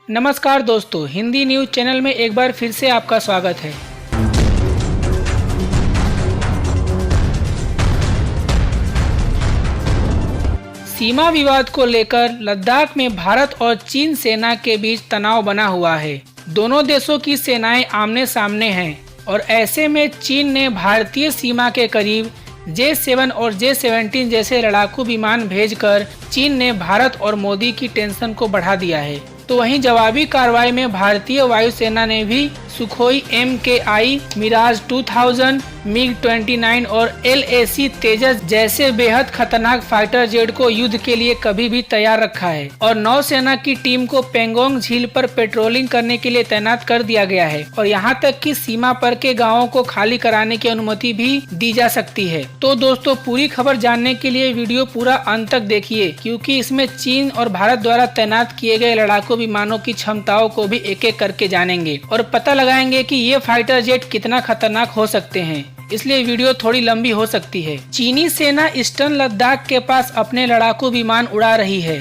नमस्कार दोस्तों, Hindi news channel में एक बार फिर से आपका स्वागत है। सीमा विवाद को लेकर लद्दाख में भारत और चीन सेना के बीच तनाव बना हुआ है। दोनों देशों की सेनाएं आमने सामने हैं और ऐसे में चीन ने भारतीय सीमा के करीब J-7 और J-17 जैसे लड़ाकू विमान भेजकर चीन ने भारत और मोदी की टेंशन को बढ़ा दिया है। तो वहीं जवाबी कार्रवाई में भारतीय वायुसेना ने भी सुखोई MKI, मिराज 2000, MiG-29 और LAC तेजस जैसे बेहद खतरनाक फाइटर जेट को युद्ध के लिए कभी भी तैयार रखा है और नौसेना की टीम को पेंगोंग झील पर पेट्रोलिंग करने के लिए तैनात कर दिया गया है और यहां तक कि सीमा पर के गांवों को खाली कराने की अनुमति भी दी जा सकती है। तो दोस्तों, पूरी खबर जानने के लिए वीडियो पूरा अंत तक देखिए, क्योंकि इसमें चीन और भारत द्वारा तैनात किए गए लड़ाकू विमानों की क्षमताओं को भी एक एक करके जानेंगे और पता लगाएंगे कि ये फाइटर जेट कितना खतरनाक हो सकते हैं। इसलिए वीडियो थोड़ी लंबी हो सकती है। चीनी सेना ईस्टर्न लद्दाख के पास अपने लड़ाकू विमान उड़ा रही है।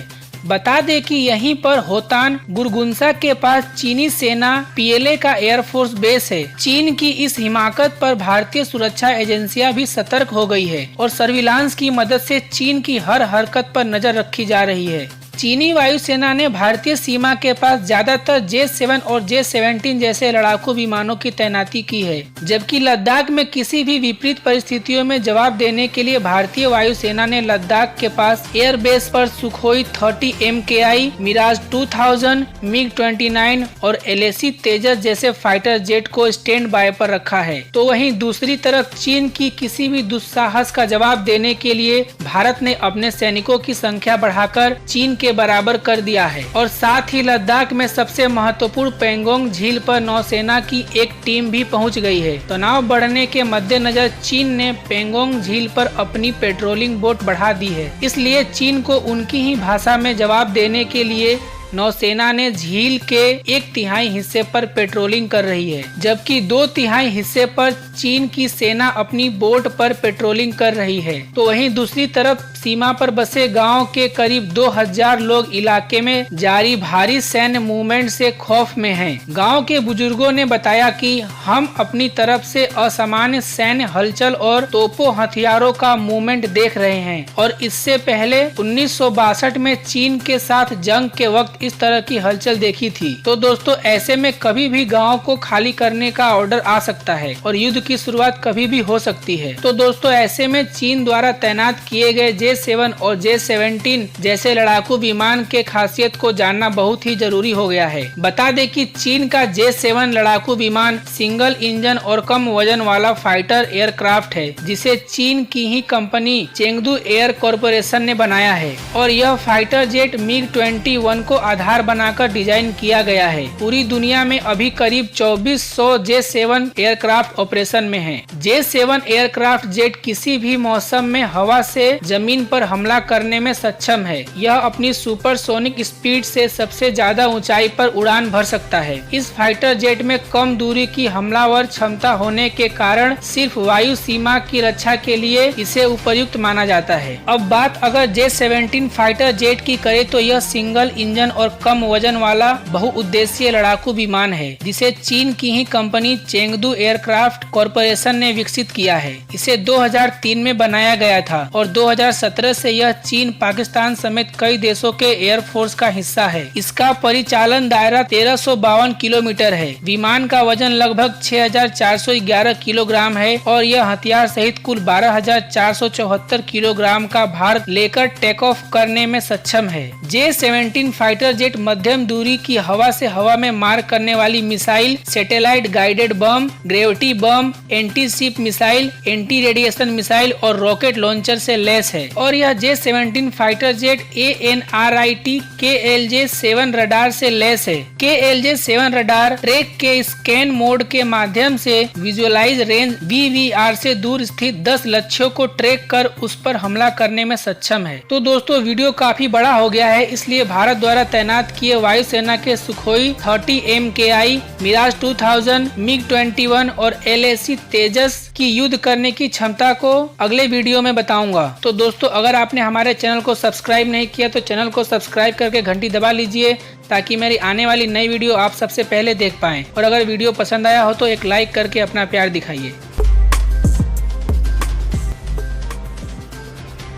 बता दें कि यहीं पर होतान गुरगुंसा के पास चीनी सेना PLA का एयरफोर्स बेस है। चीन की इस हिमाकत पर भारतीय सुरक्षा एजेंसियां भी सतर्क हो गई है और सर्विलांस की मदद से चीन की हर हरकत पर नजर रखी जा रही है। चीनी वायुसेना ने भारतीय सीमा के पास ज्यादातर J-7 और J-17 जैसे लड़ाकू विमानों की तैनाती की है, जबकि लद्दाख में किसी भी विपरीत परिस्थितियों में जवाब देने के लिए भारतीय वायुसेना ने लद्दाख के पास एयरबेस पर सुखोई 30 MKI, मिराज 2000, MiG-29 और LAC तेजस जैसे फाइटर जेट को स्टैंड बाय पर रखा है। तो वहीं दूसरी तरफ चीन की किसी भी दुस्साहस का जवाब देने के लिए भारत ने अपने सैनिकों की संख्या बढ़ाकर चीन के बराबर कर दिया है और साथ ही लद्दाख में सबसे महत्वपूर्ण पेंगोंग झील पर नौसेना की एक टीम भी पहुंच गई है। तनाव बढ़ने के मद्देनजर चीन ने पेंगोंग झील पर अपनी पेट्रोलिंग बोट बढ़ा दी है। इसलिए चीन को उनकी ही भाषा में जवाब देने के लिए नौसेना ने झील के 1/3 हिस्से पर पेट्रोलिंग कर रही है, जबकि 2/3 हिस्से पर चीन की सेना अपनी बोट पर पेट्रोलिंग कर रही है। तो वहीं दूसरी तरफ सीमा पर बसे गांव के करीब 2000 लोग इलाके में जारी भारी सैन्य मूवमेंट से खौफ में हैं। गांव के बुजुर्गों ने बताया कि हम अपनी तरफ से असामान्य सैन्य हलचल और तोपों हथियारों का मूवमेंट देख रहे हैं और इससे पहले 1962 में चीन के साथ जंग के वक्त इस तरह की हलचल देखी थी। तो दोस्तों, ऐसे में कभी भी गांव को खाली करने का ऑर्डर आ सकता है और युद्ध की शुरुआत कभी भी हो सकती है। तो दोस्तों, ऐसे में चीन द्वारा तैनात किए गए J-7 और J-17 जैसे लड़ाकू विमान के खासियत को जानना बहुत ही जरूरी हो गया है। बता दें कि चीन का J-7 लड़ाकू विमान सिंगल इंजन और कम वजन वाला फाइटर एयरक्राफ्ट है, जिसे चीन की ही कंपनी चेंगदू एयर कॉरपोरेशन ने बनाया है और यह फाइटर जेट MiG-21 को आधार बनाकर डिजाइन किया गया है। पूरी दुनिया में अभी करीब 2400 J-7 एयरक्राफ्ट ऑपरेशन में हैं। J-7 एयरक्राफ्ट जेट किसी भी मौसम में हवा से जमीन पर हमला करने में सक्षम है। यह अपनी सुपरसोनिक स्पीड से सबसे ज्यादा ऊंचाई पर उड़ान भर सकता है। इस फाइटर जेट में कम दूरी की हमलावर क्षमता होने के कारण सिर्फ वायु सीमा की रक्षा के लिए इसे उपयुक्त माना जाता है। अब बात अगर J-17 फाइटर जेट की करे तो यह सिंगल इंजन और कम वजन वाला बहुउद्देशीय लड़ाकू विमान है, जिसे चीन की ही कंपनी चेंगदू एयरक्राफ्ट कॉरपोरेशन ने विकसित किया है। इसे 2003 में बनाया गया था और 2017 से यह चीन, पाकिस्तान समेत कई देशों के एयरफोर्स का हिस्सा है। इसका परिचालन दायरा 1352 किलोमीटर है। विमान का वजन लगभग 6411 किलोग्राम है और यह हथियार सहित कुल 12474 किलोग्राम का भार लेकर टेक ऑफ करने में सक्षम है। J-17 फाइटर जेट मध्यम दूरी की हवा से हवा में मार करने वाली missile, satellite guided bomb, gravity bomb, anti ship missile, anti radiation missile और रॉकेट लॉन्चर से लैस है और यह J-17 fighter jet ANRIT KLJ-7 radar से लैस है। KLJ-7 रडार ट्रैक के स्कैन मोड के माध्यम से विजुअलाइज रेंज VVR से दूर स्थित 10 लक्ष्यों को ट्रैक कर उस पर हमला करने में सक्षम है। तो दोस्तों, वीडियो काफी बड़ा हो गया है, इसलिए भारत द्वारा तैनात किए वायुसेना के सुखोई 30 MKI, मिराज 2000, MiG-21 और LAC तेजस की युद्ध करने की क्षमता को अगले वीडियो में बताऊंगा। तो दोस्तों, अगर आपने हमारे चैनल को सब्सक्राइब नहीं किया तो चैनल को सब्सक्राइब करके घंटी दबा लीजिए ताकि मेरी आने वाली नई वीडियो आप सबसे पहले देख पाएं। और अगर वीडियो पसंद आया हो तो एक लाइक करके अपना प्यार दिखाइए।